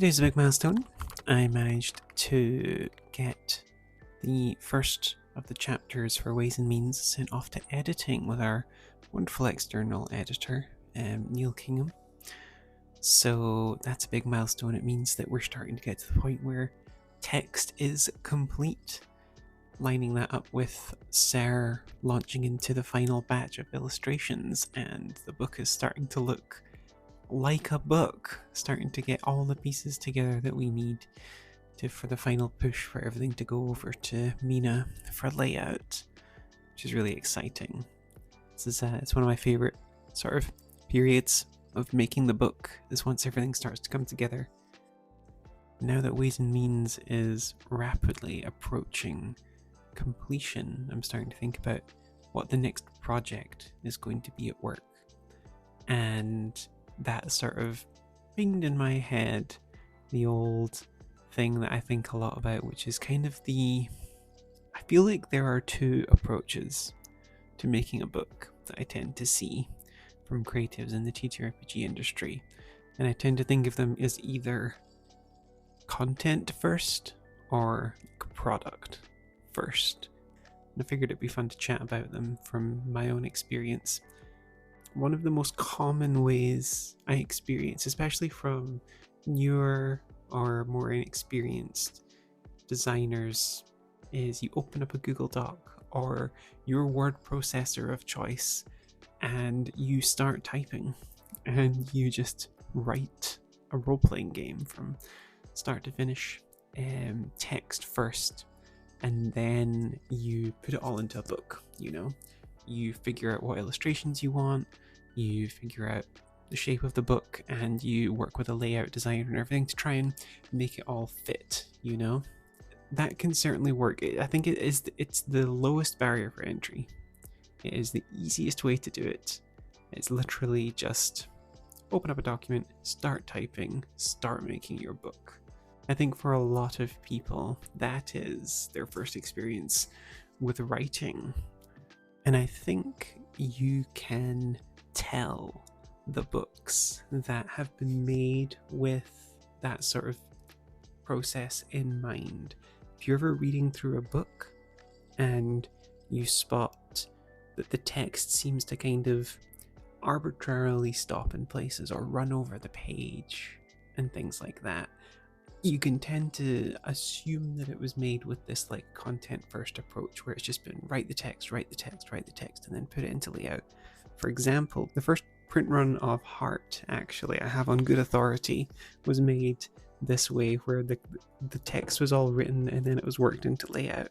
Today's a big milestone. I managed to get the first of the chapters for Ways and Means sent off to editing with our wonderful external editor, Neil Kingham. So that's a big milestone. It means that we're starting to get to the point where text is complete. Lining that up with Sarah launching into the final batch of illustrations, and the book is starting to look like a book, starting to get all the pieces together that we need for the final push for everything to go over to Mina for layout, which is really exciting. It's one of my favorite sort of periods of making the book, is once everything starts to come together. Now that Ways and Means is rapidly approaching completion, I'm starting to think about what the next project is going to be at work. And that sort of pinged in my head the old thing that I think a lot about, which is kind of I feel like there are two approaches to making a book that I tend to see from creatives in the TTRPG industry. And I tend to think of them as either content first or product first. And I figured it'd be fun to chat about them from my own experience. One of the most common ways I experience, especially from newer or more inexperienced designers, is you open up a Google Doc or your word processor of choice and you start typing and you just write a role-playing game from start to finish, text first, and then you put it all into a book. You figure out what illustrations you want, you figure out the shape of the book, and you work with a layout designer and everything to try and make it all fit. That can certainly work. I think it's the lowest barrier for entry. It is the easiest way to do it. It's literally just open up a document, start typing, start making your book. I think for a lot of people, that is their first experience with writing. And I think you can tell the books that have been made with that sort of process in mind. If you're ever reading through a book and you spot that the text seems to kind of arbitrarily stop in places or run over the page and things like that, you can tend to assume that it was made with this content first approach, where it's just been write the text, and then put it into layout. For example, the first print run of Heart, actually, I have on good authority, was made this way, where the text was all written and then it was worked into layout.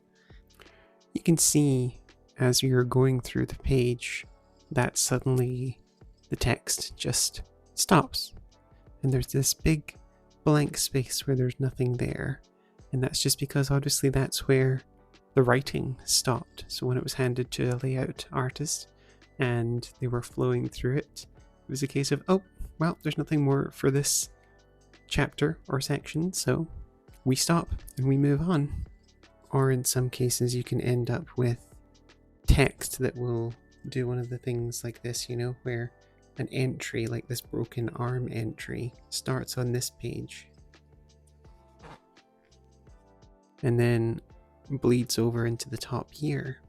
You can see as you're going through the page that suddenly the text just stops and there's this big blank space where there's nothing there, and that's just because obviously that's where the writing stopped. So when it was handed to a layout artist and they were flowing through it, it was a case of, oh well, there's nothing more for this chapter or section, so we stop and we move on. Or in some cases you can end up with text that will do one of the things like this, where an entry like this broken arm entry starts on this page and then bleeds over into the top here.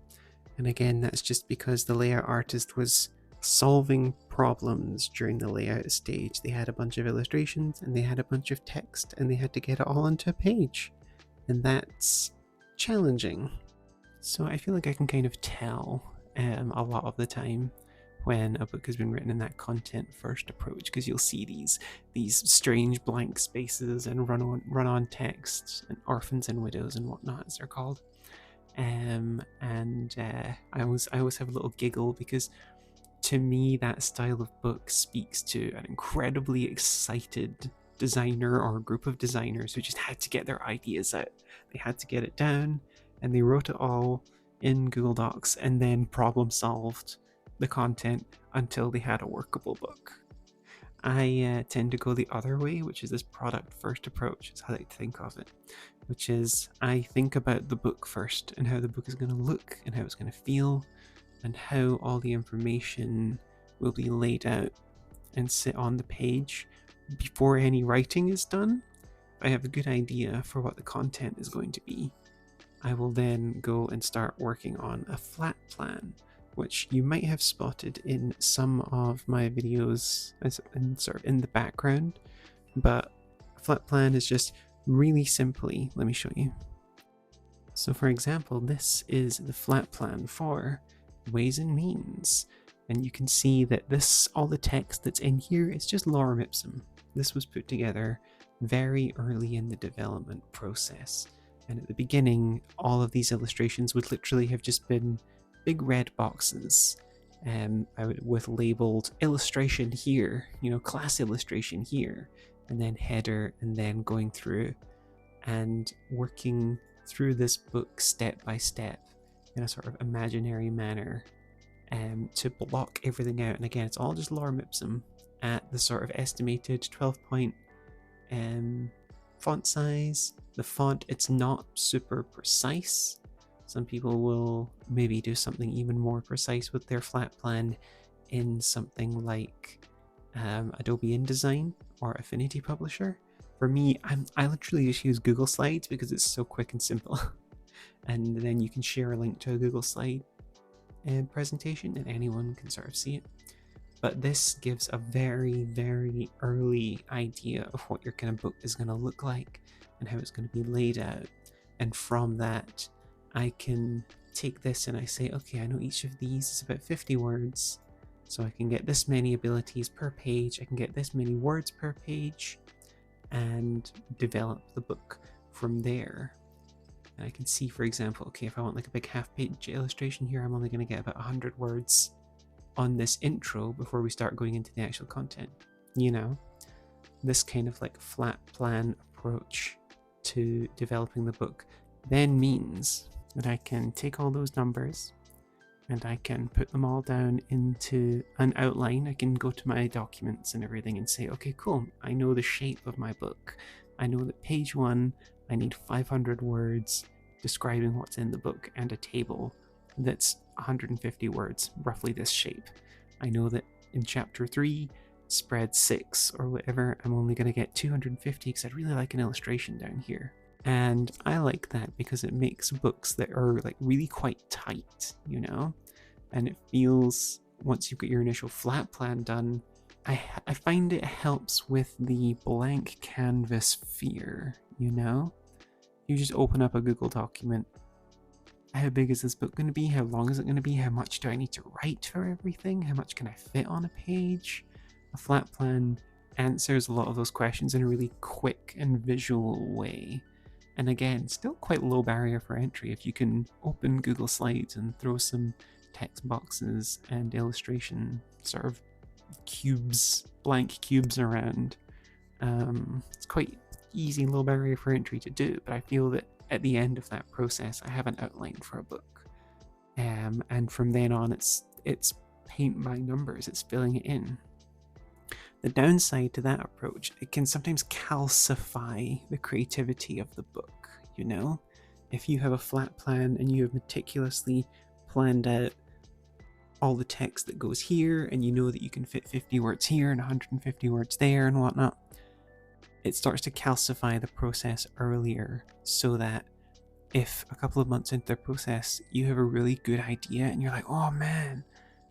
And again, that's just because the layout artist was solving problems during the layout stage. They had a bunch of illustrations and they had a bunch of text and they had to get it all onto a page, and that's challenging. So I feel like I can kind of tell a lot of the time when a book has been written in that content first approach, because you'll see these strange blank spaces and run on texts and orphans and widows and whatnot, as they're called. I always have a little giggle, because to me that style of book speaks to an incredibly excited designer or a group of designers who just had to get their ideas out. They had to get it down and they wrote it all in Google Docs and then problem solved the content until they had a workable book. I tend to go the other way, which is this product first approach, is how I like to think of it, which is I think about the book first and how the book is going to look and how it's going to feel and how all the information will be laid out and sit on the page before any writing is done. I have a good idea for what the content is going to be, I will then go and start working on a flat plan, which you might have spotted in some of my videos as in the background. But a flat plan is just really simply, let me show you. So for example, this is the flat plan for Ways and Means. And you can see that all the text that's in here is just lorem ipsum. This was put together very early in the development process. And at the beginning, all of these illustrations would literally have just been big red boxes with labeled illustration here, class illustration here, and then header, and then going through and working through this book step by step in a sort of imaginary manner to block everything out. And again, it's all just lorem ipsum at the sort of estimated 12-point font size. The font, it's not super precise. Some people will maybe do something even more precise with their flat plan in something like Adobe InDesign or Affinity Publisher. For me, I literally just use Google Slides because it's so quick and simple. And then you can share a link to a Google Slide presentation and anyone can sort of see it. But this gives a very, very early idea of what your kind of book is going to look like and how it's going to be laid out. And from that, I can take this and I say, okay, I know each of these is about 50 words. So I can get this many abilities per page. I can get this many words per page and develop the book from there. And I can see, for example, okay, if I want like a big half-page illustration here, I'm only going to get about 100 words on this intro before we start going into the actual content. This kind of like flat plan approach to developing the book then means that I can take all those numbers and I can put them all down into an outline. I can go to my documents and everything and say, okay, cool, I know the shape of my book. I know that page 1, I need 500 words describing what's in the book and a table that's 150 words, roughly this shape. I know that in chapter 3, spread 6 or whatever, I'm only going to get 250 because I'd really like an illustration down here. And I like that because it makes books that are like really quite tight, and it feels, once you've got your initial flat plan done, I find it helps with the blank canvas fear, You just open up a Google document. How big is this book going to be? How long is it going to be? How much do I need to write for everything? How much can I fit on a page? A flat plan answers a lot of those questions in a really quick and visual way. And again, still quite low barrier for entry. If you can open Google Slides and throw some text boxes and illustration sort of cubes, blank cubes around, it's quite easy, low barrier for entry to do. But I feel that at the end of that process, I have an outline for a book, and from then on, it's paint by numbers. It's filling it in. The downside to that approach, it can sometimes calcify the creativity of the book. If you have a flat plan and you have meticulously planned out all the text that goes here, and you know that you can fit 50 words here and 150 words there and whatnot, it starts to calcify the process earlier, so that if a couple of months into the process you have a really good idea and you're like, oh man,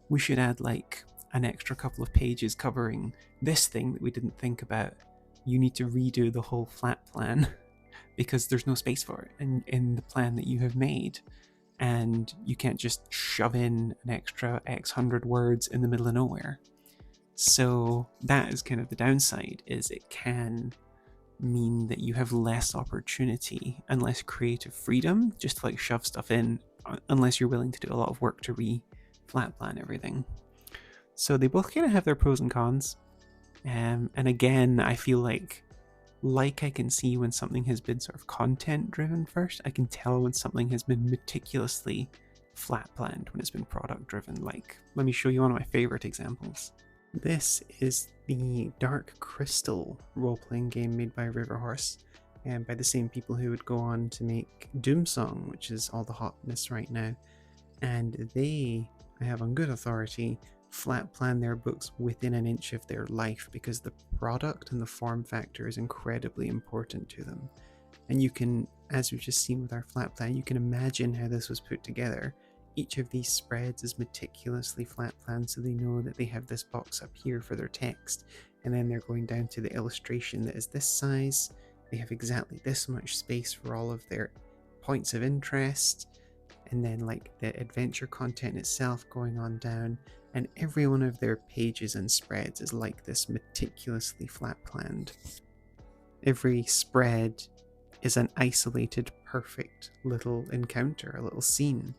we should add like an extra couple of pages covering this thing that we didn't think about, you need to redo the whole flat plan because there's no space for it in the plan that you have made. And you can't just shove in an extra X hundred words in the middle of nowhere. So that is kind of the downside, is it can mean that you have less opportunity and less creative freedom just to like shove stuff in, unless you're willing to do a lot of work to flat plan everything. So they both kind of have their pros and cons. And again, I feel like I can see when something has been sort of content driven first. I can tell when something has been meticulously flat planned, when it's been product driven. Like, let me show you one of my favorite examples. This is the Dark Crystal role-playing game made by Riverhorse, and by the same people who would go on to make Doomsong, which is all the hotness right now. And they, I have on good authority, flat plan their books within an inch of their life because the product and the form factor is incredibly important to them. And you can, as we've just seen with our flat plan, you can imagine how this was put together. Each of these spreads is meticulously flat planned so they know that they have this box up here for their text, and then they're going down to the illustration that is this size. They have exactly this much space for all of their points of interest, and then like the adventure content itself going on down, and every one of their pages and spreads is like this meticulously flat planned. Every spread is an isolated, perfect little encounter, a little scene.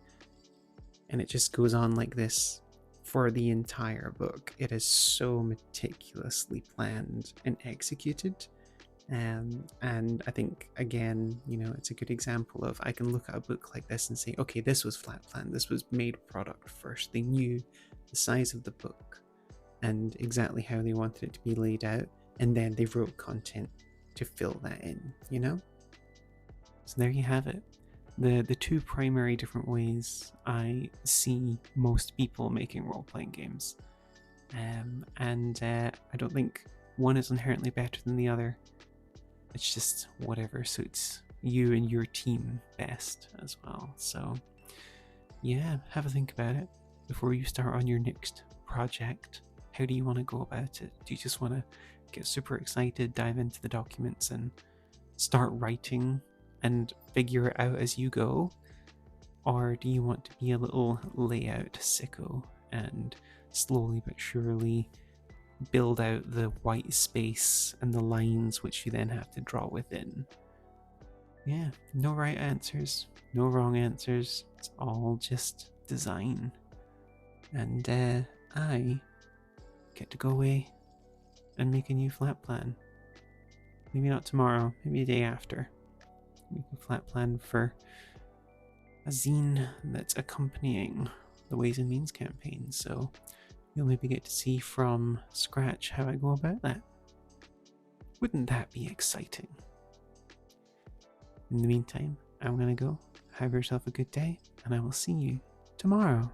And it just goes on like this for the entire book. It is so meticulously planned and executed. And I think, again, it's a good example of, I can look at a book like this and say, okay, this was flat planned. This was made product first. They knew the size of the book and exactly how they wanted it to be laid out. And then they wrote content to fill that in, So there you have it. The two primary different ways I see most people making role-playing games. I don't think one is inherently better than the other. It's just whatever suits you and your team best as well. So yeah, have a think about it before you start on your next project. How do you want to go about it? Do you just want to get super excited, dive into the documents and start writing and figure it out as you go? Or do you want to be a little layout sicko and slowly but surely build out the white space and the lines which you then have to draw within? Yeah, no right answers, no wrong answers. It's all just design. And I get to go away and make a new flat plan. Maybe not tomorrow, maybe the day after. Make a flat plan for a zine that's accompanying the Ways and Means campaign, so you'll maybe get to see from scratch how I go about that. Wouldn't that be exciting? In the meantime, I'm gonna go. Have yourself a good day, and I will see you tomorrow.